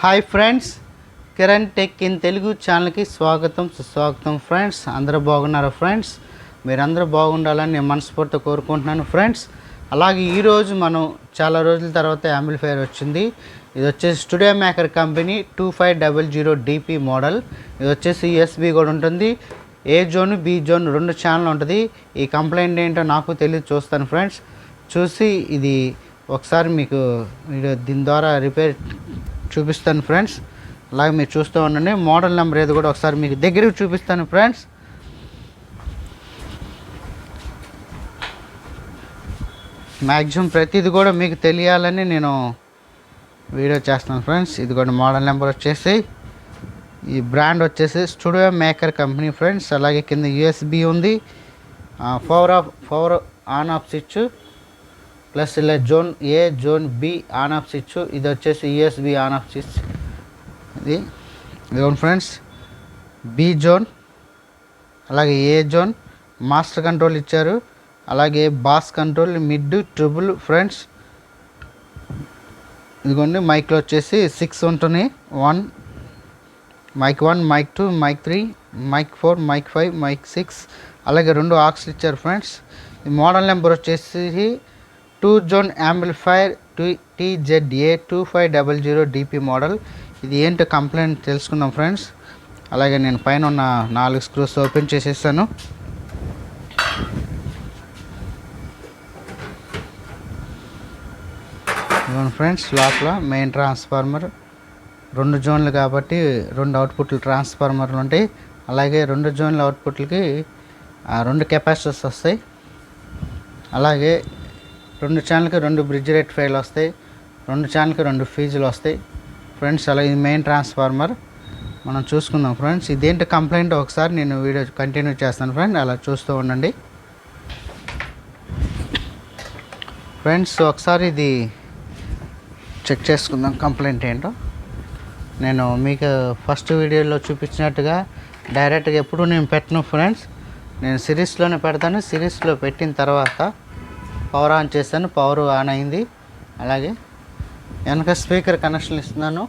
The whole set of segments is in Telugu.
Hi friends, Kiran tech in Telugu ఛానల్కి స్వాగతం సుస్వాగతం. ఫ్రెండ్స్ అందరూ బాగున్నారా? ఫ్రెండ్స్ మీరందరూ బాగుండాలని నేను మనస్ఫూర్తిగా కోరుకుంటున్నాను. ఫ్రెండ్స్ అలాగే ఈరోజు మనం చాలా రోజుల తర్వాత యాంప్లిఫైయర్ వచ్చింది. ఇది వచ్చేసి స్టూడియోమేకర్ కంపెనీ 2500 DP మోడల్. ఇది వచ్చేసి USB కూడా ఉంటుంది. ఏ జోన్ బి జోన్ రెండు ఛానల్ ఉంటుంది. ఈ కంప్లైంట్ ఏంటో నాకు తెలియదు, చూస్తాను ఫ్రెండ్స్. చూసి ఇది ఒకసారి మీకు వీడియో దీని ద్వారా రిపేర్ చూపిస్తాను ఫ్రెండ్స్. అలాగే మీరు చూస్తూ ఉండండి. మోడల్ నెంబర్ ఏది కూడా ఒకసారి మీకు దగ్గరికి చూపిస్తాను ఫ్రెండ్స్. మ్యాక్సిమం ప్రతిది కూడా మీకు తెలియాలని నేను వీడియో చేస్తున్నాను ఫ్రెండ్స్. ఇది కూడా మోడల్ నెంబర్ వచ్చేసి, ఈ బ్రాండ్ వచ్చేసి స్టూడియోమేకర్ కంపెనీ ఫ్రెండ్స్. అలాగే కింద USB ఉంది, power on off switch, plus ఇలా zone A zone B on off switch. ఇది వచ్చేసి USB ఆన్ ఆఫ్ స్విచ్. ఇది ఫ్రెండ్స్ బి జోన్, అలాగే ఏ జోన్ మాస్టర్ కంట్రోల్ ఇచ్చారు. అలాగే bass control, mid, treble friends. ఇదిగోండి మైక్లో వచ్చేసి 6 ఉంటున్నాయి. Mic 1, mic 2, mic 3, mic 4, mic 5, mic 6. అలాగే 2 ఆక్స్లు ఇచ్చారు ఫ్రెండ్స్. ఈ మోడల్ నెంబర్ వచ్చేసి 2 zone amplifier TZA 2500 DP model. ఇది ఏంటో కంప్లైంట్ తెలుసుకుందాం ఫ్రెండ్స్. అలాగే నేను పైన ఉన్న 4 స్క్రూస్ ఓపెన్ చేసేసాను. ఫ్రెండ్స్ లోపల మెయిన్ ట్రాన్స్ఫార్మర్ 2 జోన్లు కాబట్టి 2 అవుట్పుట్లు ట్రాన్స్ఫార్మర్లు ఉంటాయి. అలాగే 2 జోన్ల అవుట్పుట్లకి 2 కెపాసిటర్స్ వస్తాయి. అలాగే 2 ఛానల్కి 2 బ్రిడ్జ్ రెక్టిఫైర్లు వస్తాయి. 2 ఛానల్కి 2 ఫీజులు వస్తాయి ఫ్రెండ్స్. అలాగే ఇది మెయిన్ ట్రాన్స్ఫార్మర్ మనం చూసుకుందాం ఫ్రెండ్స్. ఇదేంటి కంప్లైంట్ ఒకసారి నేను వీడియో కంటిన్యూ చేస్తాను ఫ్రెండ్, అలా చూస్తూ ఉండండి ఫ్రెండ్స్. ఒకసారి ఇది చెక్ చేసుకుందాం కంప్లైంట్ ఏంటో. నేను మీకు ఫస్ట్ వీడియోలో చూపించినట్టుగా డైరెక్ట్గా ఎప్పుడు నేను పెట్టను ఫ్రెండ్స్. నేను సిరీస్లోనే పెడతాను. సిరీస్లో పెట్టిన తర్వాత పవర్ ఆన్ చేస్తాను. పవర్ ఆన్ అయింది. అలాగే వెనక స్పీకర్ కనెక్షన్ ఇస్తున్నాను.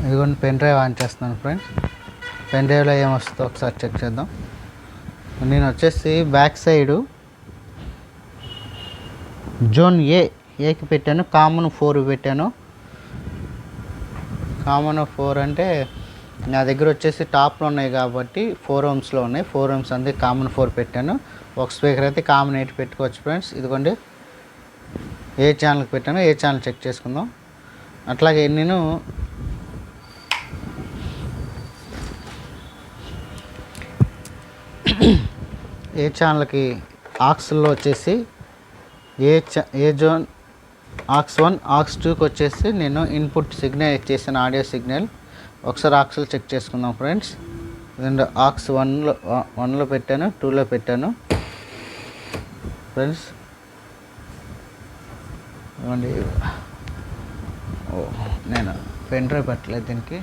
ఇదిగోండి పెన్ డ్రైవ్ ఆన్ చేస్తున్నాను ఫ్రెండ్స్. పెన్ డ్రైవ్లో ఏమొస్తుందో ఒకసారి చెక్ చేద్దాం. నేను వచ్చేసి బ్యాక్ సైడు జోన్ ఏకి పెట్టాను. కామన్ 4 పెట్టాను. కామన్ 4 అంటే నా దగ్గర వచ్చేసి టాప్లో ఉన్నాయి కాబట్టి 4 ohmsలో ఉన్నాయి. 4 ohms అంతే కామన్ 4 పెట్టాను. ఒక స్పీకర్ అయితే కామన్ 8 పెట్టుకోవచ్చు ఫ్రెండ్స్. ఇదిగోండి ఏ ఛానల్కి పెట్టాను, ఏ ఛానల్ చెక్ చేసుకుందాం. అట్లాగే నేను ఏ ఛానల్కి ఆక్స్లో వచ్చేసి ఏ జోన్ ఆక్స్ 1, ఆక్స్ 2కి వచ్చేసి నేను ఇన్పుట్ సిగ్నల్ ఇచ్చేసాను, ఆడియో సిగ్నల్. ఒకసారి ఆక్స్లో చెక్ చేసుకుందాం ఫ్రెండ్స్. రెండు ఆక్స్ 1లో పెట్టాను, 2లో పెట్టాను ఫ్రెండ్స్. ఇవ్వండి. నేను పెన్ డ్రైవ్ పెట్టలేదు దీనికి.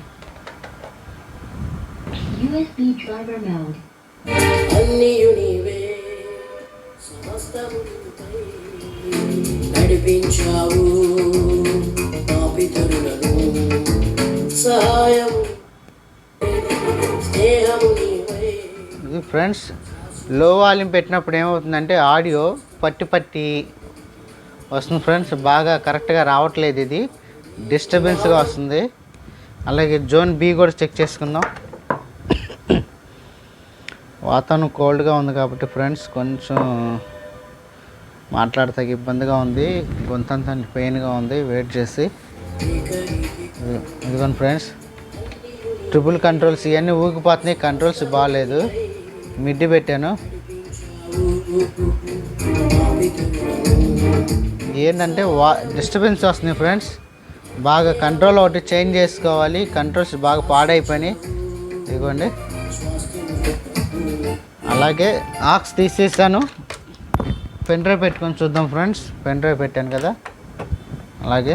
నడిపించావు పాపితరులను సహాయము స్నేహము నీవే. ఇది ఫ్రెండ్స్ లో వాల్యూమ్ పెట్టినప్పుడు ఏమవుతుందంటే ఆడియో పట్టి వస్తుంది ఫ్రెండ్స్. బాగా కరెక్ట్గా రావట్లేదు, ఇది డిస్టర్బెన్స్గా వస్తుంది. అలాగే జోన్ బి కూడా చెక్ చేసుకుందాం. వాతావరణం కోల్డ్గా ఉంది కాబట్టి ఫ్రెండ్స్ కొంచెం మాట్లాడతాకి ఇబ్బందిగా ఉంది. గొంతంతా పెయిన్గా ఉంది వెయిట్ చేసి. ఇదిగోండి ఫ్రెండ్స్ ట్రిపుల్ కంట్రోల్స్ ఇవన్నీ ఊగిపోతున్నాయి. కంట్రోల్స్ బాగాలేదు. మిడ్ పెట్టాను. ఏంటంటే డిస్టర్బెన్స్ వస్తుంది ఫ్రెండ్స్. బాగా కంట్రోల్ ఒకటి చేంజ్ చేసుకోవాలి. కంట్రోల్స్ బాగా పాడైపోయినాయి. ఇదిగోండి. అలాగే ఆక్స్ తీసేసాను. పెన్ డ్రైవ్ పెట్టుకొని చూద్దాం ఫ్రెండ్స్. పెన్ డ్రైవ్ పెట్టాను కదా. అలాగే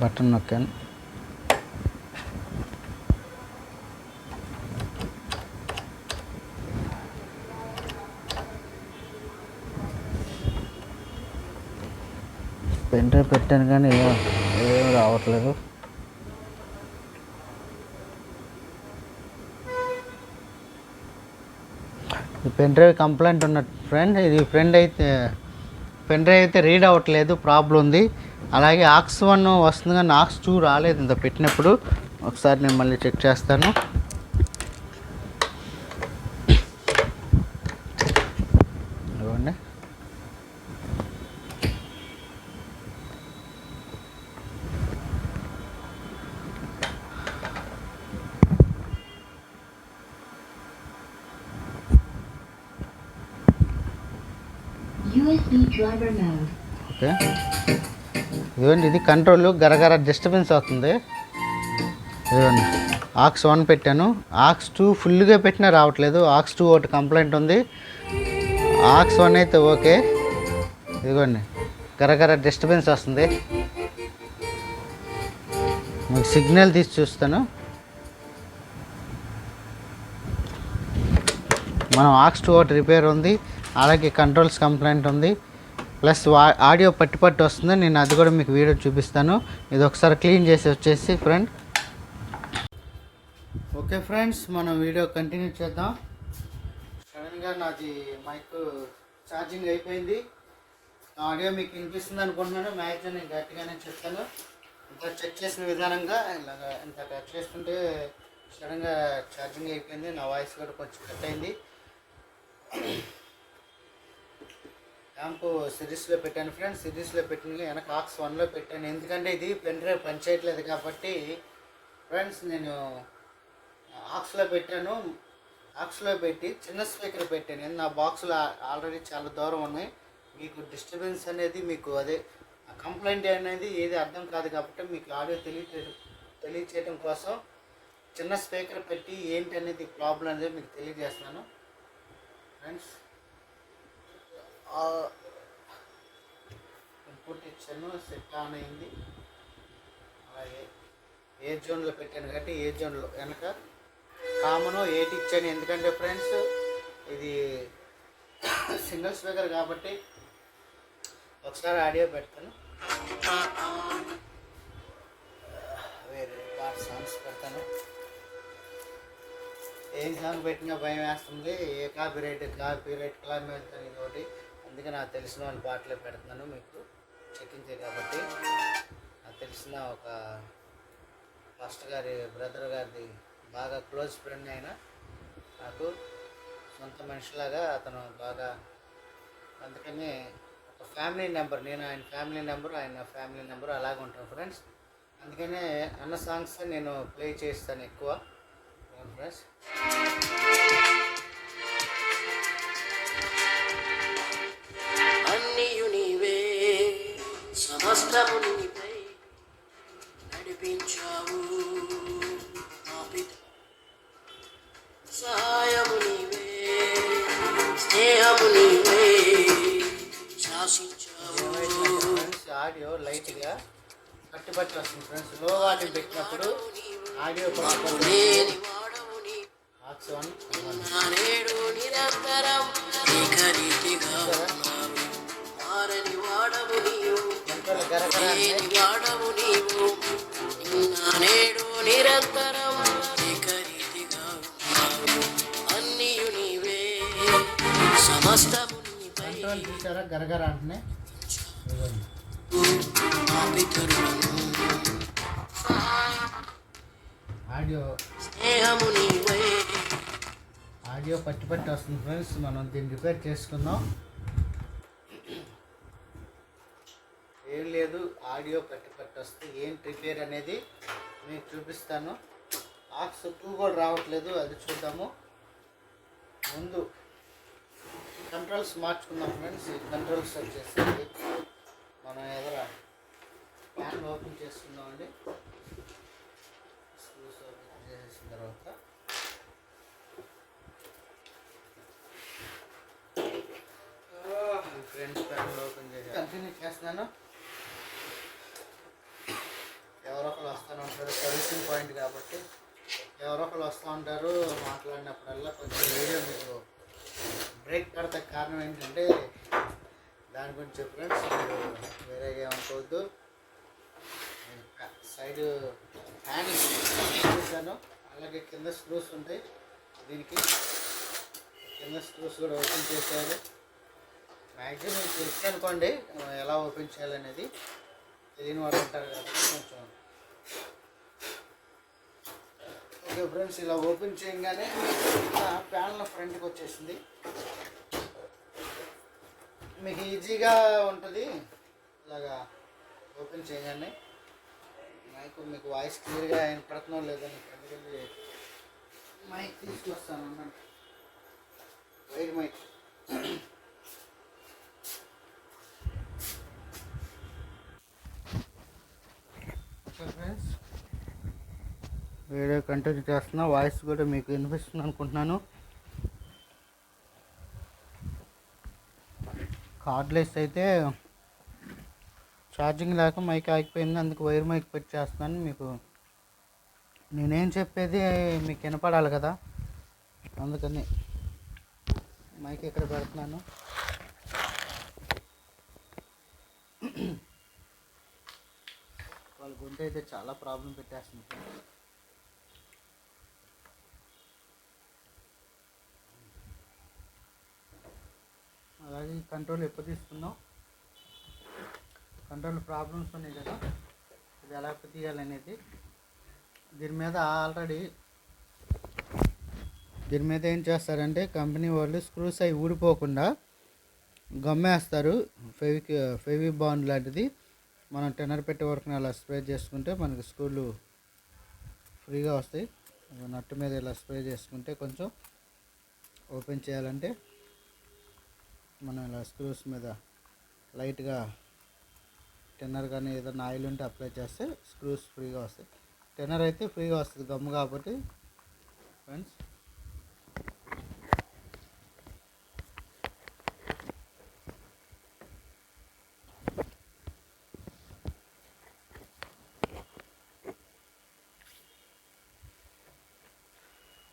బటన్ నొక్కాను. పెన్ డ్రైవ్ పెట్టాను కానీ ఏం రావట్లేదు. ఈ పెన్ డ్రైవ్ కంప్లైంట్ ఉన్న ఫ్రెండ్, ఇది పెన్ డ్రైవ్ అయితే రీడ్ అవ్వట్లేదు, ప్రాబ్లం ఉంది. అలాగే ఆక్స్ 1 వస్తుంది కానీ ఆక్స్ 2 రాలేదు ఇంత పెట్టినప్పుడు. ఒకసారి నేను మళ్ళీ చెక్ చేస్తాను. ఇవ్వండి. ఓకే, ఇదిగోండి, ఇది కంట్రోల్ గరగర డిస్టర్బెన్స్ అవుతుంది. ఇదిగోండి, ఆక్స్ 1 పెట్టాను, ఆక్స్ 2 ఫుల్గా పెట్టినా రావట్లేదు. ఆక్స్ 2 ఒకటి కంప్లైంట్ ఉంది, ఆక్స్ 1 అయితే ఓకే. ఇదిగోండి, గరగర డిస్టర్బెన్స్ వస్తుంది. మీకు సిగ్నల్ తీసి చూస్తాను. మనం ఆక్స్ 2 ఒకటి రిపేర్ ఉంది, అలాగే కంట్రోల్స్ కంప్లైంట్ ఉంది, ప్లస్ ఆడియో పట్టి వస్తుంది. నేను అది కూడా మీకు వీడియో చూపిస్తాను. ఇది ఒకసారి క్లీన్ చేసి వచ్చేసి ఫ్రెండ్. ఓకే ఫ్రెండ్స్, మనం వీడియో కంటిన్యూ చేద్దాం. సడన్గా నాది మైక్ ఛార్జింగ్ అయిపోయింది. ఆడియో మీకు వినిపిస్తుంది అనుకుంటున్నాను. మ్యాక్సిమం నేను గట్టిగానే చెప్తాను. ఇంత చెక్ చేసిన విధానంగా ఇలాగ ఇంత టచ్ చేస్తుంటే సడన్గా ఛార్జింగ్ అయిపోయింది. నా వాయిస్ కూడా కొంచెం కట్ అయింది. యాంపు సిరీస్లో పెట్టాను ఫ్రెండ్స్. సిరీస్లో పెట్టిన వెనక ఆక్స్ 1లో పెట్టాను, ఎందుకంటే ఇది పెన్ డ్రైవ్ పనిచేయట్లేదు కాబట్టి ఫ్రెండ్స్ నేను ఆక్స్లో పెట్టాను. ఆక్స్లో పెట్టి చిన్న స్పీకర్ పెట్టాను. నా బాక్స్లో ఆల్రెడీ చాలా దూరం ఉన్నాయి. మీకు డిస్టర్బెన్స్ అనేది మీకు అదే కంప్లైంట్ అనేది ఏది అర్థం కాదు కాబట్టి మీకు ఆడియో తెలియచేయడం కోసం చిన్న స్పీకర్ పెట్టి ఏంటి అనేది ప్రాబ్లం అనేది మీకు తెలియజేస్తున్నాను ఫ్రెండ్స్. ఇన్పుట్ ఇచ్చాను, సెట్ ఆన్ అయింది. అలాగే ఏ జోన్లో పెట్టాను కాబట్టి ఏ జోన్లో వెనక కామను 8 ఇచ్చాను, ఎందుకంటే ఫ్రెండ్స్ ఇది సింగిల్ స్పీకర్ కాబట్టి. ఒకసారి ఆడియో పెడతాను, వేరే పార్ట్ సాంగ్స్ పెడతాను. ఏం సాంగ్ పెట్టినా భయం వేస్తుంది, ఏ కాపీరైట్ క్లైమ్ వెళ్తాను ఇది ఒకటి. అందుకే నాకు తెలిసిన వాళ్ళ పాటలే పెడుతున్నాను మీకు చెక్కించే కాబట్టి. నాకు తెలిసిన ఒక మాస్టర్ గారి బ్రదర్ గారిది బాగా క్లోజ్ ఫ్రెండ్ అయినా, నాకు సొంత మనిషిలాగా అతను బాగా. అందుకని ఒక ఫ్యామిలీ నెంబర్, నేను ఆయన ఫ్యామిలీ నెంబర్, ఆయన ఫ్యామిలీ నెంబర్ అలాగే ఉంటాను ఫ్రెండ్స్. అందుకనే అన్న సాంగ్స్ నేను ప్లే చేస్తాను ఎక్కువ ఫ్రెండ్స్. అన్నియు నీవే, సమస్తము నీవే నడిపించావు, సహాయము నీవే, స్నేహము నీవే శాసించావు. ఆడియో లైట్గా పట్టి వస్తుంది ఫ్రెండ్స్. లోగా ఆడియో పెట్టినప్పుడు ఆడియో ఆక్స్ 1 నిరంతరం ఏకరీతిగా ఉన్నావు, మారని వాడవు నీవు, లేని వాడవు నీవు, నేడు నిరంతరం ఏకరీతిగా ఉన్నావు. అన్నియు నీవే, సమస్తము నీపై. చూసారా గరగర అంటే ఆడియో స్నేహము నీవే, ఆడియో పట్టి వస్తుంది ఫ్రెండ్స్. మనం దీన్ని రిపేర్ చేసుకుందాం. ఏం లేదు, ఆడియో పట్టి వస్తే ఏంటి రిపేర్ అనేది మీకు చూపిస్తాను. ఆక్స్ 2 కూడా రావట్లేదు, అది చూద్దాము. ముందు కంట్రోల్స్ మార్చుకుందాం ఫ్రెండ్స్. ఈ కంట్రోల్స్ వచ్చేసి మనం ఎదుర ఫ్యాన్ ఓపెన్ చేసుకుందామండి. స్క్రూస్ ఓపెన్ చేసేసిన తర్వాత ఫ్రెండ్స్ ఫ్యాన్ ఓపెన్ చేసి కంటిన్యూ చేస్తున్నాను. ఎవరో ఒకరు వస్తూ ఉంటారు, సర్వీసింగ్ పాయింట్ కాబట్టి ఎవరో ఒకరు వస్తూ ఉంటారు. మాట్లాడినప్పుడల్లా కొంచెం వీడియో మీకు బ్రేక్ పడతాయి. కారణం ఏంటంటే దాని గురించి ఫ్రెండ్స్ మీరు వేరేగా ఏమనుకోవద్దు. సైడ్ హ్యాండ్ చేశాను. అలాగే కింద స్క్రూస్ ఉంటాయి. దీనికి కింద స్క్రూస్ కూడా ఓపెన్ చేసేయాలి. మ్యాక్సిమం మీకు తెలుసు అనుకోండి ఎలా ఓపెన్ చేయాలనేది. తెలియని వాడు ఉంటారు కాబట్టి కొంచెం. ఓకే ఫ్రెండ్స్, ఇలా ఓపెన్ చేయగానే ప్యానల్ ఫ్రంట్కి వచ్చేసింది. మీకు ఈజీగా ఉంటుంది ఇలాగా ఓపెన్ చేయగానే. మీకు వాయిస్ క్లియర్గా వినపడుతుందో లేదని ఎందుకంటే మైక్ తీసుకొస్తాను అన్నాను. Wire mic. Friends, video continue చేస్తున్నా. వాయిస్ కూడా మీకు వినిపిస్తుంది అనుకుంటున్నాను. కార్డ్లెస్ అయితే ఛార్జింగ్ లేక మైక్ ఆగిపోయింది, అందుకు వైర్ మైక్ పెట్టి చేస్తున్నాను. మీకు నేనేం చెప్పేది మీకు వినపడాలి కదా, అందుకని మైక్ ఇక్కడ పెడుతున్నాను. వాళ్ళ గొంతు అయితే చాలా ప్రాబ్లం పెట్టేస్తుంది. అలాగే కంట్రోల్ ఎప్పుడు తీసుకున్నాం, కంట్రోల్ ప్రాబ్లమ్స్ ఉన్నాయి కదా, ఇది ఎలా తీయాలనేది. దీని మీద ఏం చేస్తారంటే కంపెనీ వాళ్ళు స్క్రూస్ అవి ఊడిపోకుండా గమ్మేస్తారు. ఫెవి బాండ్ లాంటిది మనం టెన్నర్ పెట్టే వరకు అలా స్ప్రే చేసుకుంటే మనకి స్క్రూలు ఫ్రీగా వస్తాయి. నట్టు మీద ఇలా స్ప్రే చేసుకుంటే కొంచెం ఓపెన్ చేయాలంటే మనం ఇలా స్క్రూస్ మీద లైట్గా టెన్నర్ కానీ ఏదైనా ఆయిల్ ఉంటే అప్లై చేస్తే స్క్రూస్ ఫ్రీగా వస్తాయి. టెన్నర్ అయితే ఫ్రీగా వస్తుంది గమ్ము కాబట్టి friends.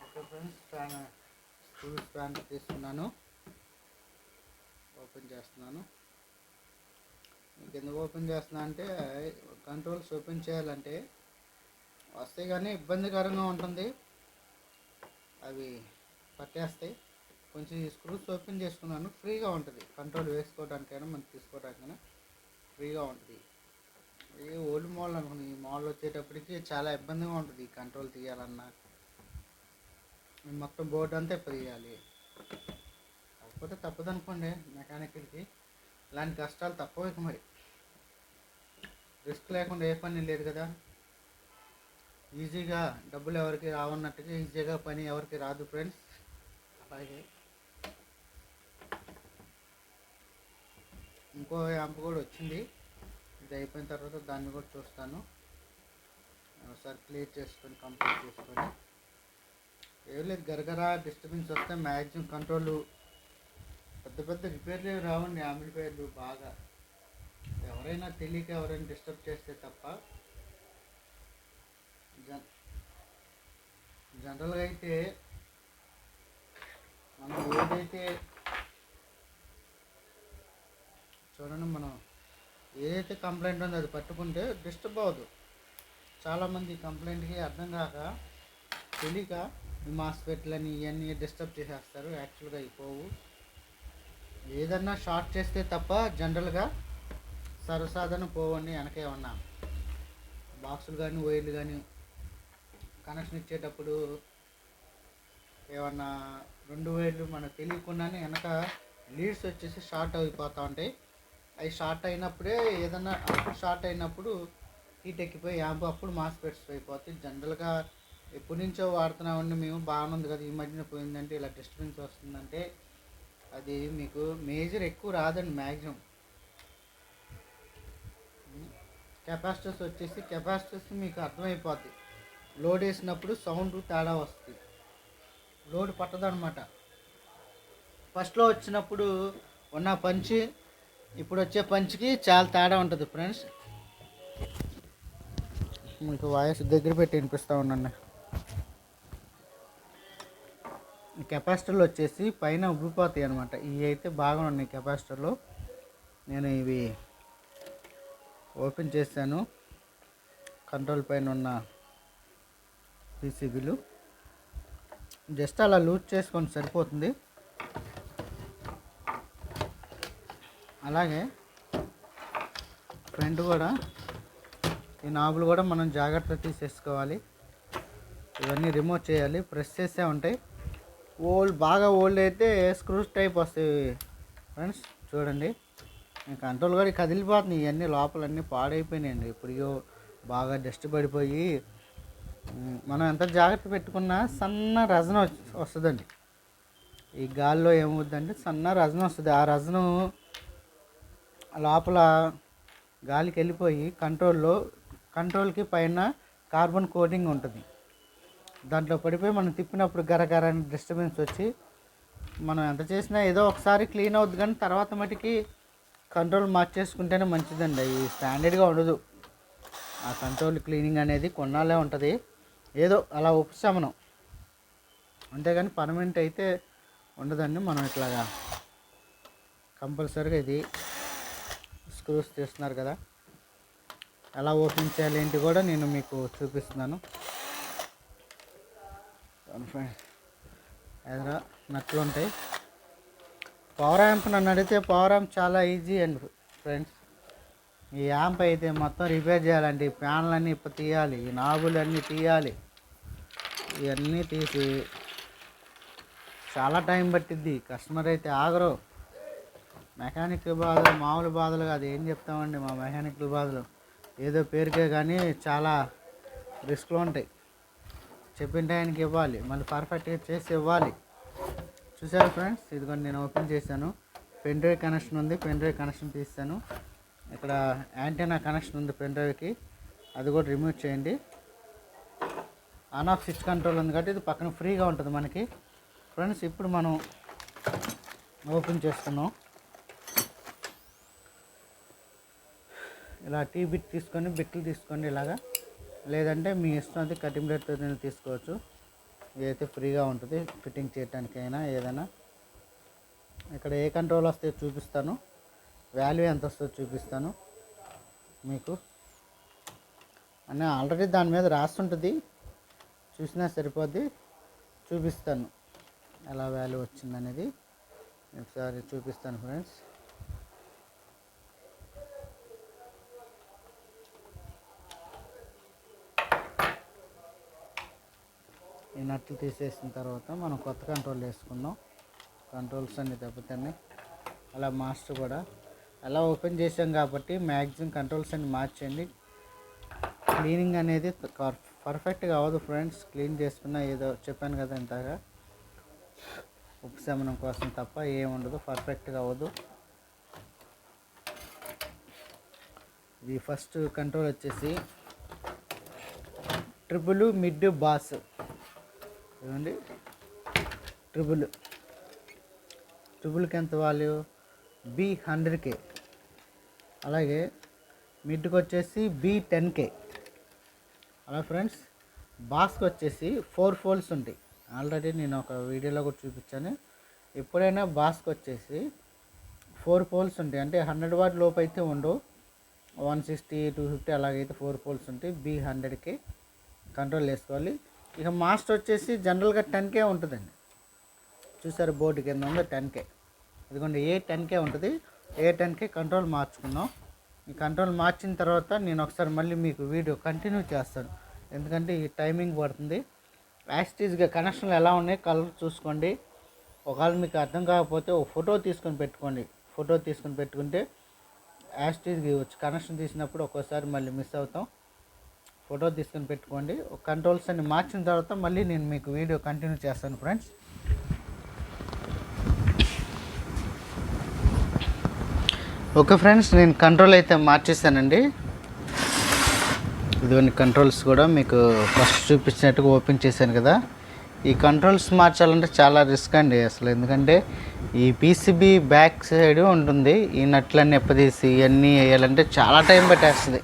Okay friends, screws pan తీసుకున్నాను, ఓపెన్ చేస్తున్నాను. ఎందుకు ఓపెన్ చేస్తున్నా అంటే కంట్రోల్స్ ఓపెన్ చేయాలంటే వస్తే కానీ ఇబ్బందికరంగా ఉంటుంది, అవి పట్టేస్తాయి. కొంచెం ఈ స్క్రూస్ ఓపెన్ చేసుకున్నాను, ఫ్రీగా ఉంటుంది. కంట్రోల్ వేసుకోవడానికైనా మనకి తీసుకోవడానికైనా ఫ్రీగా ఉంటుంది. ఇది ఓల్డ్ మోడల్ అనుకున్నాను. ఈ మోడల్ వచ్చేటప్పటికి చాలా ఇబ్బందిగా ఉంటుంది. ఈ కంట్రోల్ తీయాలన్నా మొత్తం బోర్డు అంతా తీయాలి. కాకపోతే తప్పదనుకోండి, మెకానికల్కి ఇలాంటి కష్టాలు తప్పవు. ఇక మరి రిస్క్ లేకుండా ఏ పని లేదు కదా. ఈజీగా డబ్బులు ఎవరికి రావన్నట్టుగా ఈజీగా పని ఎవరికి రాదు ఫ్రెండ్స్. అలాగే ఇంకో యాంప్ కూడా వచ్చింది, ఇది అయిపోయిన తర్వాత దాన్ని కూడా చూస్తాను. ఒకసారి క్లియర్ చేసుకొని కంప్లీట్ చేసుకొని. ఏం లేదు, గరగరా డిస్టర్బెన్స్ వస్తే మ్యాక్సిమం కంట్రోల్ పెద్ద రిపేర్లు రావండి. యాంప్లిఫైర్లు బాగా ఎవరైనా తెలియక ఎవరైనా డిస్టర్బ్ చేస్తే తప్ప. జనరల్గా అయితే మనం ఏదైతే చూడండి, మనం ఏదైతే కంప్లైంట్ ఉందో అది పట్టుకుంటే డిస్టర్బ్ అవ్వదు. చాలామంది కంప్లైంట్కి అర్థం కాక తెలియక ఈ మాస్ఫెట్లని ఇవన్నీ డిస్టర్బ్ చేసేస్తారు. యాక్చువల్గా అయిపోవు. ఏదన్నా షార్ట్ చేస్తే తప్ప జనరల్గా సర్వసాధారణ పోవండి. వెనకే ఉన్నా బాక్సులు కానీ వైర్లు కానీ కనెక్షన్ ఇచ్చేటప్పుడు ఏమన్నా 2 వైర్లు మనకు తెలియకుండానే వెనక లీడ్స్ వచ్చేసి షార్ట్ అయిపోతూ ఉంటాయి. అవి షార్ట్ అయినప్పుడే ఏదన్నా అప్పుడు షార్ట్ అయినప్పుడు హీట్ ఎక్కిపోయి యాంప్ అప్పుడు మాస్ఫెట్స్ అయిపోతాయి. జనరల్గా ఎప్పటి నుంచో వాడుతున్నామండి మేము, బాగానే ఉంది కదా, ఈ మధ్యన పోయిందంటే ఇలా డిస్టర్బెన్స్ వస్తుందంటే అది మీకు మేజర్ ఎక్కువ రాదండి. మ్యాక్సిమం కెపాసిటర్స్ వచ్చేసి కెపాసిటర్స్ మీకు అర్థమైపోద్ది. లోడ్ వేసినప్పుడు సౌండ్ తేడా వస్తుంది, లోడ్ పట్టదనమాట. ఫస్ట్లో వచ్చినప్పుడు ఉన్న పంచి ఇప్పుడు వచ్చే పంచికి చాలా తేడా ఉంటుంది ఫ్రెండ్స్. మీకు వాయిస్ దగ్గర పెట్టి వినిపిస్తూ ఉండండి. కెపాసిటర్లు వచ్చేసి పైన ఉబ్బిపోతాయి అనమాట. ఇవి అయితే బాగా ఉన్నాయి కెపాసిటర్లు. నేను ఇవి ఓపెన్ చేశాను. కంట్రోల్ పైన ఉన్న పీసీబీలు జస్ట్ అలా లూజ్ చేసుకొని సరిపోతుంది. అలాగే ఫ్రంట్ కూడా ఈ నాబులు కూడా మనం జాగ్రత్తగా తీసేసుకోవాలి. ఇవన్నీ రిమూవ్ చేయాలి. ప్రెస్ చేసే ఉంటాయి. బాగా ఓల్డ్ అయితే స్క్రూస్ టైప్ వస్తాయి ఫ్రెండ్స్. చూడండి, కంట్రోల్ కూడా కదిలిపోతుంది. ఇవన్నీ లోపలన్నీ పాడైపోయినాయండి. ఇప్పుడు బాగా డస్ట్ పడిపోయి మనం ఎంత జాగ్రత్త పెట్టుకున్నా సన్న రజన వస్తుందండి. ఈ గాల్లో ఏమవుద్దంటే సన్న రజన వస్తుంది. ఆ రజను లోపల గాలికి వెళ్ళిపోయి కంట్రోల్కి పైన కార్బన్ కోటింగ్ ఉంటుంది. దాంట్లో పడిపోయి మనం తిప్పినప్పుడు గరగర డిస్టర్బెన్స్ వచ్చి మనం ఎంత చేసినా ఏదో ఒకసారి క్లీన్ అవుద్ది, కానీ తర్వాత మటుకి కంట్రోల్ మార్చేసుకుంటేనే మంచిదండి. అవి స్టాండర్డ్గా ఉండదు. ఆ కంట్రోల్ క్లీనింగ్ అనేది కొన్నాళ్ళే ఉంటుంది. ఏదో అలా ఉపశమనం, అంతేగాని పర్మనెంట్ అయితే ఉండదండి. మనం ఇట్లాగా కంపల్సరీగా ఇది స్క్రూస్ తీస్తున్నారు కదా, ఎలా ఓపెన్ చేయాలి ఏంటి కూడా నేను మీకు చూపిస్తున్నాను. ఎదురా నట్లు ఉంటాయి. పవర్ యాంప్ నన్ను అడిగితే పవర్ యాంప్ చాలా ఈజీ అండి ఫ్రెండ్స్. ఈ యాంప్ అయితే మొత్తం రిపేర్ చేయాలండి. ఫ్యాన్లన్నీ ఇప్పుడు తీయాలి, ఈ నాబులు అన్నీ తీయాలి. ఇవన్నీ తీసి చాలా టైం పట్టిద్ది. కస్టమర్ అయితే ఆగరు. మెకానిక్ బాధలు మామూలు బాధలు కాదు. ఏం చెప్తామండి మా మెకానికల్ బాధలు. ఏదో పేరుకే కానీ చాలా రిస్క్లు ఉంటాయి. చెప్పిన టైంకి ఇవ్వాలి, మళ్ళీ పర్ఫెక్ట్గా చేసి ఇవ్వాలి. చూసారు ఫ్రెండ్స్, ఇదిగోండి నేను ఓపెన్ చేశాను. పెన్ డ్రైవ్ కనెక్షన్ ఉంది, పెన్ డ్రైవ్ కనెక్షన్ తీస్తాను. ఇక్కడ యాంటీనా కనెక్షన్ ఉంది పెన్ డ్రైవ్కి, అది కూడా రిమూవ్ చేయండి. ఆన్ ఆఫ్ స్విచ్ కంట్రోల్ ఉంది కాబట్టి ఇది పక్కన ఫ్రీగా ఉంటుంది మనకి. ఫ్రెండ్స్, ఇప్పుడు మనం ఓపెన్ చేస్తున్నాం. ఇలా టీ బిట్ తీసుకొని బిట్లు తీసుకోండి ఇలాగా, లేదంటే మీ ఇష్టం, అది కటింగ్ ప్లేట్తో తీసుకోవచ్చు. ఇదైతే ఫ్రీగా ఉంటుంది ఫిట్టింగ్ చేయడానికైనా ఏదైనా. ఇక్కడ ఏ కంట్రోల్ వస్తే చూపిస్తాను, వాల్యూ ఎంత వస్తుందో చూపిస్తాను మీకు. అని ఆల్రెడీ దాని మీద రాస్తుంటుంది, చూసినా సరిపోద్ది. చూపిస్తాను ఎలా వాల్యూ వచ్చిందనేది ఒకసారి చూపిస్తాను ఫ్రెండ్స్. ఈ నట్లు తీసేసిన తర్వాత మనం కొత్త కంట్రోల్ వేసుకుందాం. కంట్రోల్స్ అన్ని దెబ్బతిన్నాయి. అలా మాస్టర్ కూడా అలా ఓపెన్ చేసాం కాబట్టి మ్యాక్సిమం కంట్రోల్స్ అన్ని మార్చండి. క్లీనింగ్ అనేది పర్ఫెక్ట్గా అవ్వదు ఫ్రెండ్స్. క్లీన్ చేసుకున్నా ఏదో చెప్పాను కదా ఇంతగా, ఉపశమనం కోసం తప్ప ఏముండదు, పర్ఫెక్ట్గా అవ్వదు. ఇది ఫస్ట్ కంట్రోల్ వచ్చేసి ట్రిపుల్ మిడ్ బాస్. చూడండి, ట్రిపుల్కి ఎంత వాల్యూ? B100K. అలాగే మిడ్కి వచ్చేసి B10K. అలా ఫ్రెండ్స్, బాస్కి వచ్చేసి 4 పోల్స్ ఉంటాయి. ఆల్రెడీ నేను ఒక వీడియోలో కూడా చూపించాను. ఎప్పుడైనా బాస్కి వచ్చేసి 4 పోల్స్ ఉంటాయి. అంటే 100 వాట్ లోపు అయితే ఉండవు, 160, 250 అలాగైతే 4 పోల్స్ ఉంటాయి. B100K కంట్రోల్ వేసుకోవాలి. ఇక మాస్టర్ వచ్చేసి జనరల్గా 10K ఉంటుందండి. చూసారు బోర్డు కింద ఉందో 10K. ఇదిగోండి A10K ఉంటుంది. A10K కంట్రోల్ మార్చుకున్నాం. ఈ కంట్రోల్ మార్చిన తర్వాత నేను ఒకసారి మళ్ళీ మీకు వీడియో కంటిన్యూ చేస్తాను, ఎందుకంటే ఈ టైమింగ్ పడుతుంది. యాస్టీజ్గా కనెక్షన్లు ఎలా ఉన్నాయి కలర్ చూసుకోండి. ఒకవేళ మీకు అర్థం కాకపోతే ఒక ఫోటో తీసుకొని పెట్టుకోండి. ఫోటో తీసుకొని పెట్టుకుంటే యాస్టీజ్గా వచ్చి కనెక్షన్ తీసినప్పుడు ఒక్కోసారి మళ్ళీ మిస్ అవుతాం. ఫోటో తీసుకొని పెట్టుకోండి. కంట్రోల్స్ అన్ని మార్చిన తర్వాత మళ్ళీ నేను మీకు వీడియో కంటిన్యూ చేస్తాను ఫ్రెండ్స్. ఓకే ఫ్రెండ్స్, నేను కంట్రోల్ అయితే మార్చేసానండి. ఇదివన్నీ కంట్రోల్స్ కూడా మీకు ఫస్ట్ చూపించినట్టుగా ఓపెన్ చేశాను కదా. ఈ కంట్రోల్స్ మార్చాలంటే చాలా రిస్క్ అండి అసలు, ఎందుకంటే ఈ పీసీబీ బ్యాక్ సైడ్ ఉంటుంది. ఈ నట్లన్నీ ఎప్పదీసి ఇవన్నీ వేయాలంటే చాలా టైం పట్టేస్తుంది.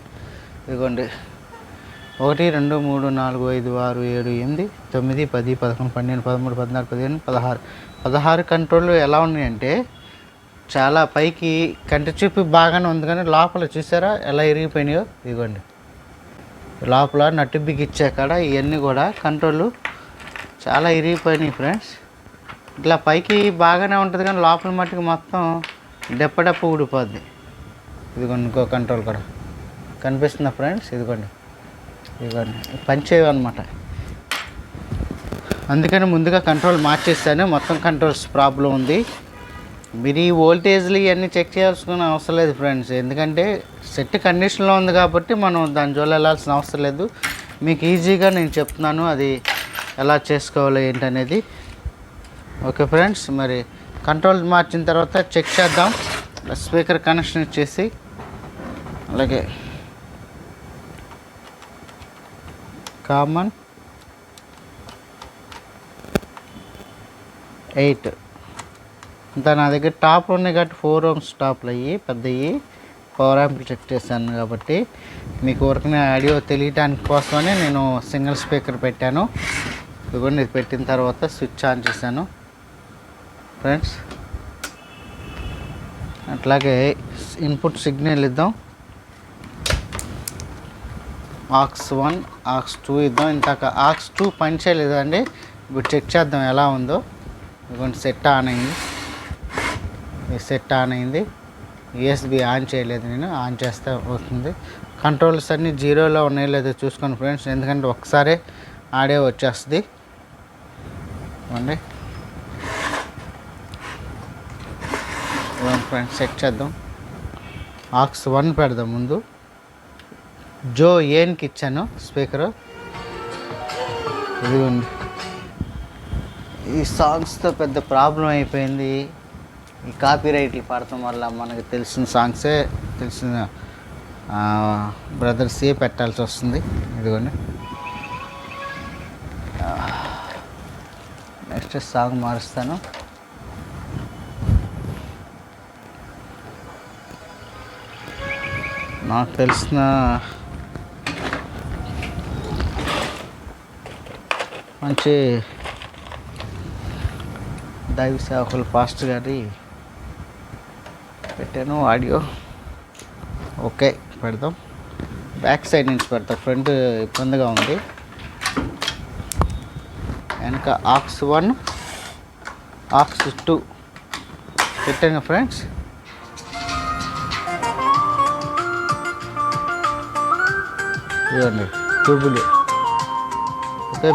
ఇదిగోండి 1 2 3 4 5 6 7 8 9 10 11 12 13 14 15 16 16 కంట్రోల్ ఎలా ఉన్నాయంటే చాలా పైకి కంటి చూపు బాగానే ఉంది, కానీ లోపల చూసారా ఎలా ఇరిగిపోయినాయో. ఇదిగోండి, లోపల నట్టు బిగిచ్చే కాడ ఇవన్నీ కూడా కంట్రోల్ చాలా ఇరిగిపోయినాయి ఫ్రెండ్స్. ఇట్లా పైకి బాగానే ఉంటుంది, కానీ లోపల మట్టుకు మొత్తం డెప్ప ఊడిపోద్ది. ఇదిగోండి ఇంకో కంట్రోల్ కూడా కనిపిస్తుందా ఫ్రెండ్స్? ఇదిగోండి పనిచేయవన్నమాట. అందుకని ముందుగా కంట్రోల్ మార్చేస్తాను. మొత్తం కంట్రోల్స్ ప్రాబ్లం ఉంది. మీరు ఈ వోల్టేజ్లు ఇవన్నీ చెక్ చేయాల్సిన అవసరం లేదు ఫ్రెండ్స్, ఎందుకంటే సెట్ కండిషన్లో ఉంది కాబట్టి మనం దాని జోలు వెళ్ళాల్సిన అవసరం లేదు. మీకు ఈజీగా నేను చెప్తున్నాను అది ఎలా చేసుకోవాలి ఏంటనేది. ఓకే ఫ్రెండ్స్, మరి కంట్రోల్ మార్చిన తర్వాత చెక్ చేద్దాం. స్పీకర్ కనెక్షన్ ఇచ్చేసి అలాగే కామన్ 8 ఇంకా నా దగ్గర టాప్లు ఉన్నాయి కాబట్టి 4 ohms టాప్లు అయ్యి పెద్దవి పవర్ యాంపులు చెక్ చేశాను కాబట్టి మీకు ఊరికనే ఆడియో తెలియటానికి కోసమని నేను సింగిల్ స్పీకర్ పెట్టాను. ఇదిగోండి, ఇది పెట్టిన తర్వాత స్విచ్ ఆన్ చేశాను ఫ్రెండ్స్. అట్లాగే ఇన్పుట్ సిగ్నల్ ఇద్దాం. ఆక్స్ 1 ఆక్స్ 2 ఇద్దాం. ఇంతక ఆక్స్ 2 పని చేయలేదండి, ఇప్పుడు చెక్ చేద్దాం ఎలా ఉందో. ఇదిగోండి సెట్ ఆన్ అయింది, సెట్ ఆన్ అయింది. యూఎస్బి ఆన్ చేయలేదు, నేను ఆన్ చేస్తే వస్తుంది. కంట్రోల్స్ అన్నీ జీరోలో ఉన్నాయో లేదో చూసుకోండి ఫ్రెండ్స్, ఎందుకంటే ఒకసారి ఆడియో వచ్చేస్తుంది. ఇవ్వండి ఫ్రెండ్స్, చెక్ చేద్దాం. ఆక్స్ 1 పెడదాం ముందు. జో ఏన్కి ఇచ్చాను స్పీకరు. ఇదిగోండి, ఈ సాంగ్స్తో పెద్ద ప్రాబ్లం అయిపోయింది. ఈ కాపీ రైట్లు పడటం వల్ల మనకు తెలిసిన సాంగ్సే తెలిసిన బ్రదర్సే పెట్టాల్సి వస్తుంది. ఇదిగోండి, నెక్స్ట్ సాంగ్ మారుస్తాను. నాకు తెలిసిన మంచి దైవ సేవకులు పాస్ట్ గారి పెట్టాను ఆడియో. ఓకే పెడదాం. బ్యాక్ సైడ్ నుంచి పెడతాం, ఫ్రంట్ ఇబ్బందిగా ఉంది. వెనక ఆక్స్ 1 ఆక్స్ 2 పెట్టాను ఫ్రెండ్స్. ఇవ్వండి ట్యూబులు. ఓకే,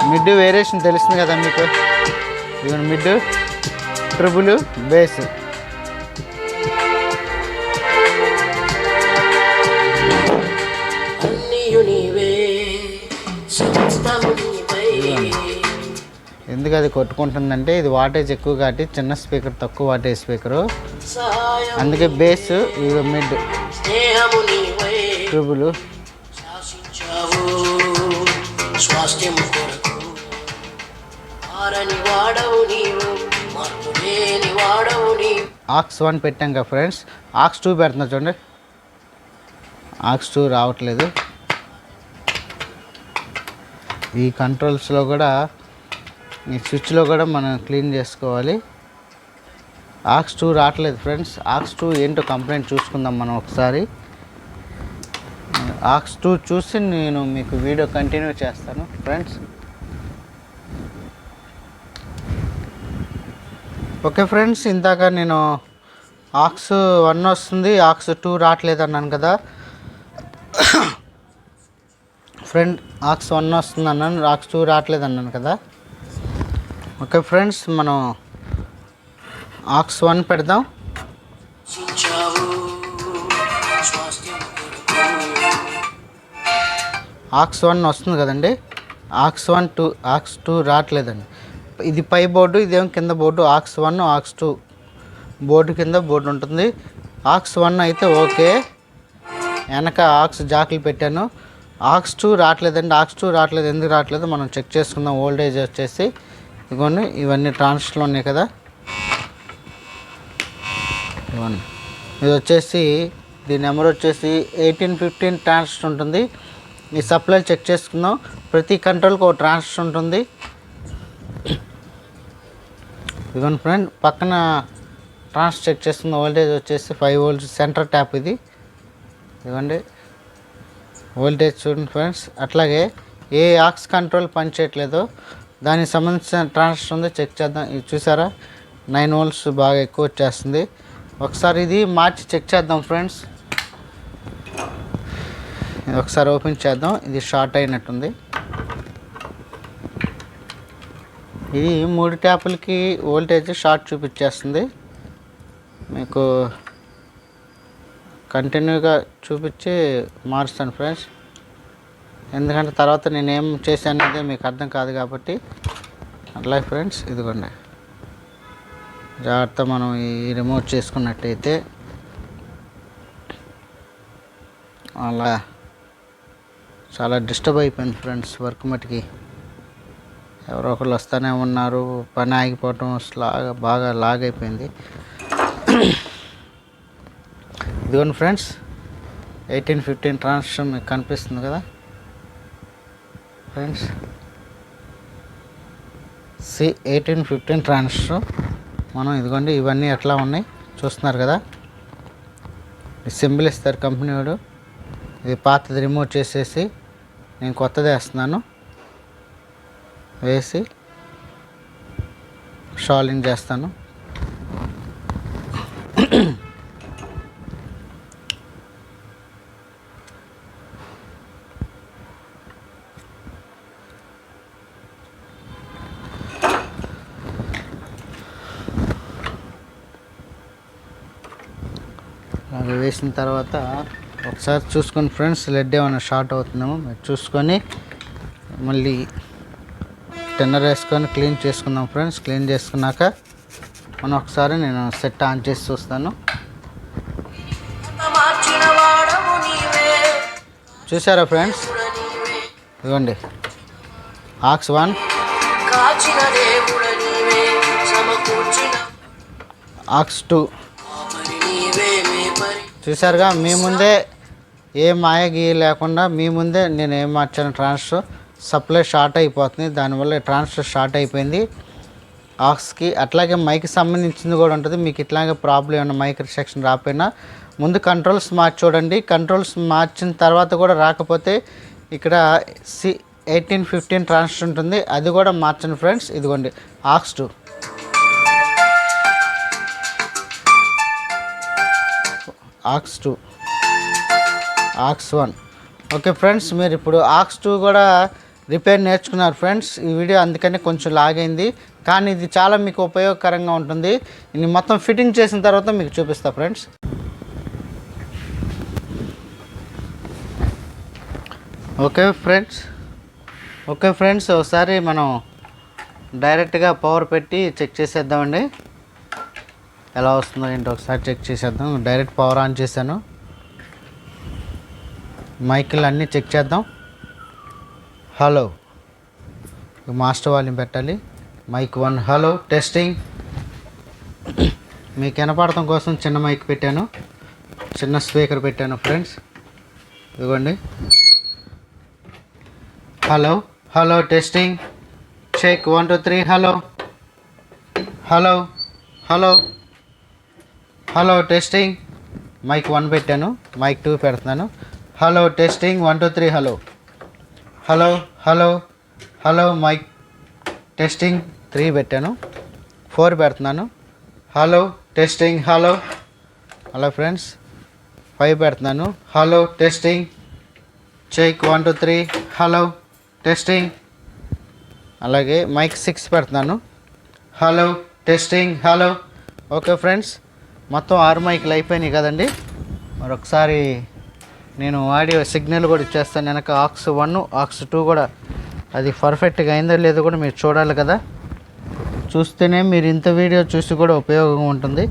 మిడ్ వేరియేషన్ తెలుస్తుంది కదా మీకు. ఇవన్నీ మిడ్, ట్రిబుల్, బేస్. ఎందుకు అది కొట్టుకుంటుందంటే ఇది వాటేజ్ ఎక్కువ కాబట్టి చిన్న స్పీకర్ తక్కువ వాటేజ్ స్పీకరు, అందుకే బేస్. ఇవి మిడ్, ట్రిబుల్. ఆక్స్ 1 పెట్టాం కదా ఫ్రెండ్స్. ఆక్స్ 2 పెడుతున్నా చూడండి. ఆక్స్ 2 రావట్లేదు. ఈ కంట్రోల్స్లో కూడా ఈ స్విచ్లో కూడా మనం క్లీన్ చేసుకోవాలి. ఆక్స్ 2 రావట్లేదు ఫ్రెండ్స్. ఆక్స్ 2 ఏంటో కంప్లైంట్ చూసుకుందాం మనం ఒకసారి. ఆక్స్ 2 చూసి నేను మీకు వీడియో కంటిన్యూ చేస్తాను ఫ్రెండ్స్. ఓకే ఫ్రెండ్స్, ఇందాక నేను ఆక్స్ 1 వస్తుంది, ఆక్స్ 2 రావట్లేదు అన్నాను కదా ఫ్రెండ్. ఆక్స్ 1 వస్తుంది అన్నాను, ఆక్స్ 2 రావట్లేదు అన్నాను కదా. ఓకే ఫ్రెండ్స్, మనం ఆక్స్ 1 పెడదాం. ఆక్స్ 1 వస్తుంది కదండి. ఆక్స్ 2 రావట్లేదండి. ఇది పై బోర్డు, ఇదేమో కింద బోర్డు. ఆక్స్ 1 ఆక్స్ 2 బోర్డు కింద బోర్డు ఉంటుంది. ఆక్స్ 1 అయితే ఓకే. వెనక ఆక్స్ జాకులు పెట్టాను. ఆక్స్ 2 రావట్లేదండి. ఆక్స్ 2 రావట్లేదు. ఎందుకు రావట్లేదు మనం చెక్ చేసుకుందాం. వోల్టేజ్ వచ్చేసి ఇదిగోండి, ఇవన్నీ ట్రాన్సిస్టర్లు ఉన్నాయి కదా. ఇవ్వండి, ఇది వచ్చేసి దీని నెంబర్ వచ్చేసి 1815 ట్రాన్సిస్టర్ ఉంటుంది. ఈ సప్లై చెక్ చేసుకుందాం. ప్రతి కంట్రోల్కి ఒక ట్రాన్సిస్టర్ ఉంటుంది. ఇదిగోండి ఫ్రెండ్, పక్కన ట్రాన్స్ చెక్ చేస్తున్న వోల్టేజ్ వచ్చేసి 5 volts సెంటర్ ట్యాప్ ఇది. ఇదిగోండి వోల్టేజ్ చూడండి ఫ్రెండ్స్. అట్లాగే ఏ ఆక్స్ కంట్రోల్ పనిచేయట్లేదో దానికి సంబంధించిన ట్రాన్సిస్టర్ ఉందో చెక్ చేద్దాం. ఇది చూసారా 9 volts బాగా ఎక్కువ వచ్చేస్తుంది. ఒకసారి ఇది మార్చి చెక్ చేద్దాం ఫ్రెండ్స్. ఇది ఒకసారి ఓపెన్ చేద్దాం. ఇది షార్ట్ అయినట్టుంది. ఇది 3 ట్యాపులకి వోల్టేజ్ షార్ట్ చూపించేస్తుంది. మీకు కంటిన్యూగా చూపించి మారుస్తాను ఫ్రెండ్స్, ఎందుకంటే తర్వాత నేనేం చేశాను అనేది మీకు అర్థం కాదు కాబట్టి. అట్లా ఫ్రెండ్స్ ఇదిగోండి, జాగ్రత్త మనం ఈ రిమోట్ చేసుకున్నట్టయితే అలా చాలా డిస్టర్బ్ అయిపోయింది ఫ్రెండ్స్. వర్క్ మటుకి ఎవరో ఒకళ్ళు వస్తూనే ఉన్నారు, పని ఆగిపోవటం బాగా లాగ్ అయిపోయింది. ఇదిగోండి ఫ్రెండ్స్ 1815 ట్రాన్సిస్టర్ మీకు కనిపిస్తుంది కదా ఫ్రెండ్స్. 1815 ట్రాన్సిస్టర్ మనం ఇదిగోండి ఇవన్నీ ఎట్లా ఉన్నాయి చూస్తున్నారు కదా. సింబల్ ఇస్తారు కంపెనీ వాడు. ఇది పాతది రిమూవ్ చేసేసి నేను కొత్తది వేస్తున్నాను. వేసి షాలింగ్ చేస్తాను. అది వేసిన తర్వాత ఒకసారి చూసుకొని ఫ్రెండ్స్ లెడ్ ఏమైనా షార్ట్ అవుతుందేమో మీరు చూసుకొని మళ్ళీ టెన్నర్ వేసుకొని క్లీన్ చేసుకుందాం ఫ్రెండ్స్. క్లీన్ చేసుకున్నాక మనం ఒకసారి నేను సెట్ ఆన్ చేసి చూస్తాను. చూసారా ఫ్రెండ్స్, ఇదిగోండి ఆక్స్ 1, ఆక్స్ 2 చూసారుగా. మీ ముందే ఏ మాయగి లేకుండా మీ ముందే నేను ఏం మార్చాను, ట్రాన్స్ఫర్ సప్లై షార్ట్ అయిపోతుంది. దానివల్ల ట్రాన్స్ఫర్ షార్ట్ అయిపోయింది ఆక్స్కి. అట్లాగే మైక్ సంబంధించింది కూడా ఉంటుంది. మీకు ఇట్లాగే ప్రాబ్లం ఏమన్నా మైక్ సెక్షన్ రాకపోయినా ముందు కంట్రోల్స్ మార్చి చూడండి. కంట్రోల్స్ మార్చిన తర్వాత కూడా రాకపోతే ఇక్కడ 1815 ట్రాన్స్ఫర్ ఉంటుంది, అది కూడా మార్చండి ఫ్రెండ్స్. ఇదిగోండి aux 2, aux 2, aux 1. Okay friends, మీరు ఇప్పుడు ఆక్స్ 2 కూడా రిపేర్ నేర్చుకున్నారు ఫ్రెండ్స్. ఈ వీడియో అందుకని కొంచెం లాగైంది, కానీ ఇది చాలా మీకు ఉపయోగకరంగా ఉంటుంది. ఇది మొత్తం ఫిట్టింగ్ చేసిన తర్వాత మీకు చూపిస్తా ఫ్రెండ్స్. ఓకే ఫ్రెండ్స్ ఒకసారి మనం డైరెక్ట్గా పవర్ పెట్టి చెక్ చేసేద్దామండి. ఎలా వస్తుందో ఏంటో ఒకసారి చెక్ చేసేద్దాం. డైరెక్ట్ పవర్ ఆన్ చేశాను. మైకులు అన్నీ చెక్ చేద్దాం. హలో, మాస్టర్ వాల్యూమ్ పెట్టాలి. Mic 1 hello testing. మీకు వినపడటం కోసం చిన్న మైక్ పెట్టాను, చిన్న స్పీకర్ పెట్టాను ఫ్రెండ్స్. ఇదిగోండి hello hello testing check 1 2 3 hello hello hello hello testing. Mic 1 పెట్టాను, మైక్ 2 పెడుతున్నాను. Hello testing 1 2 3 hello hello hello hello. Mic testing 3 పెట్టాను, 4 పెడుతున్నాను. Hello testing hello hello friends. 5 పెడుతున్నాను. Hello testing check 1 2 3 hello testing. అలాగే మైక్ 6 పెడుతున్నాను. Hello testing hello. Okay friends, మొత్తం 6 మైకులు అయిపోయినాయి కదండి. మరొకసారి నేను ఆడియో సిగ్నల్ కూడా ఇచ్చేస్తాను. వెనక ఆక్స్ 1 ఆక్స్ 2 కూడా అది పర్ఫెక్ట్గా అయిందో లేదో కూడా మీరు చూడాలి కదా. చూస్తేనే మీరు ఇంత వీడియో చూసి కూడా ఉపయోగం ఉంటుంది.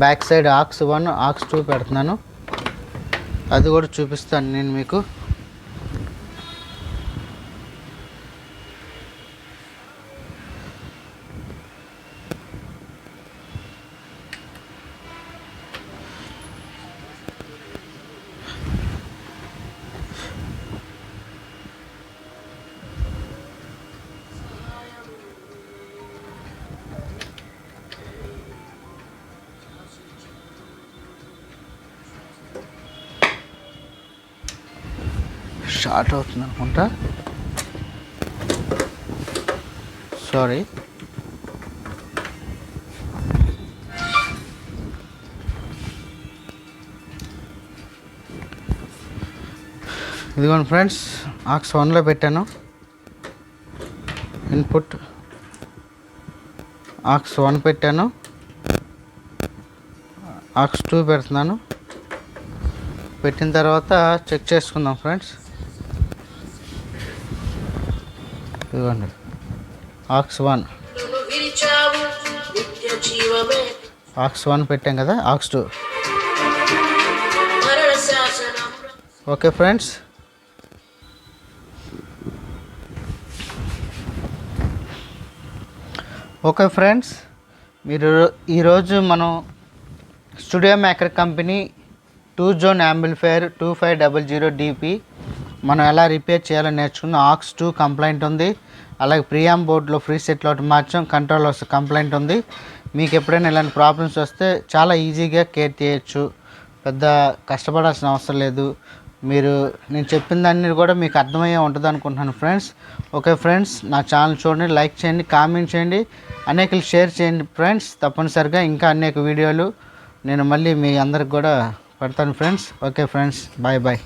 బ్యాక్ సైడ్ ఆక్స్ 1 ఆక్స్ 2 పెడుతున్నాను, అది కూడా చూపిస్తాను నేను మీకు. షార్ట్ అవుతుంది అనుకుంటా, సారీ. ఇదిగోండి ఫ్రెండ్స్, ఆక్స్ 1లో పెట్టాను ఇన్పుట్, ఆక్స్ 1 పెట్టాను, ఆక్స్ 2 పెడుతున్నాను. పెట్టిన తర్వాత చెక్ చేసుకుందాం ఫ్రెండ్స్. ఇదిగోండి ఆక్స్ 1, ఆక్స్ 1 పెట్టాం కదా, ఆక్స్ 2. ఓకే ఫ్రెండ్స్, మీరు ఈరోజు మనం studio maker company 2 zone amplifier 2500 DP మనం ఎలా రిపేర్ చేయాలో నేర్చుకున్నాం. ఆక్స్ 2 కంప్లైంట్ ఉంది, అలాగే ప్రియామ్ బోర్డులో ఫ్రీ సెట్లో ఒకటి మార్చాం, కంట్రోలర్స్ కంప్లైంట్ ఉంది. మీకు ఎప్పుడైనా ఇలాంటి ప్రాబ్లమ్స్ వస్తే చాలా ఈజీగా కేర్ చేయొచ్చు, పెద్ద కష్టపడాల్సిన అవసరం లేదు. నేను చెప్పిన దాన్ని కూడా మీకు అర్థమయ్యే ఉంటుంది అనుకుంటున్నాను ఫ్రెండ్స్. ఓకే ఫ్రెండ్స్, నా ఛానల్ చూడండి, లైక్ చేయండి, కామెంట్ చేయండి, అనేకలు షేర్ చేయండి ఫ్రెండ్స్. తప్పనిసరిగా ఇంకా అనేక వీడియోలు నేను మళ్ళీ మీ అందరికి కూడా పెడతాను friends. Okay friends, bye bye.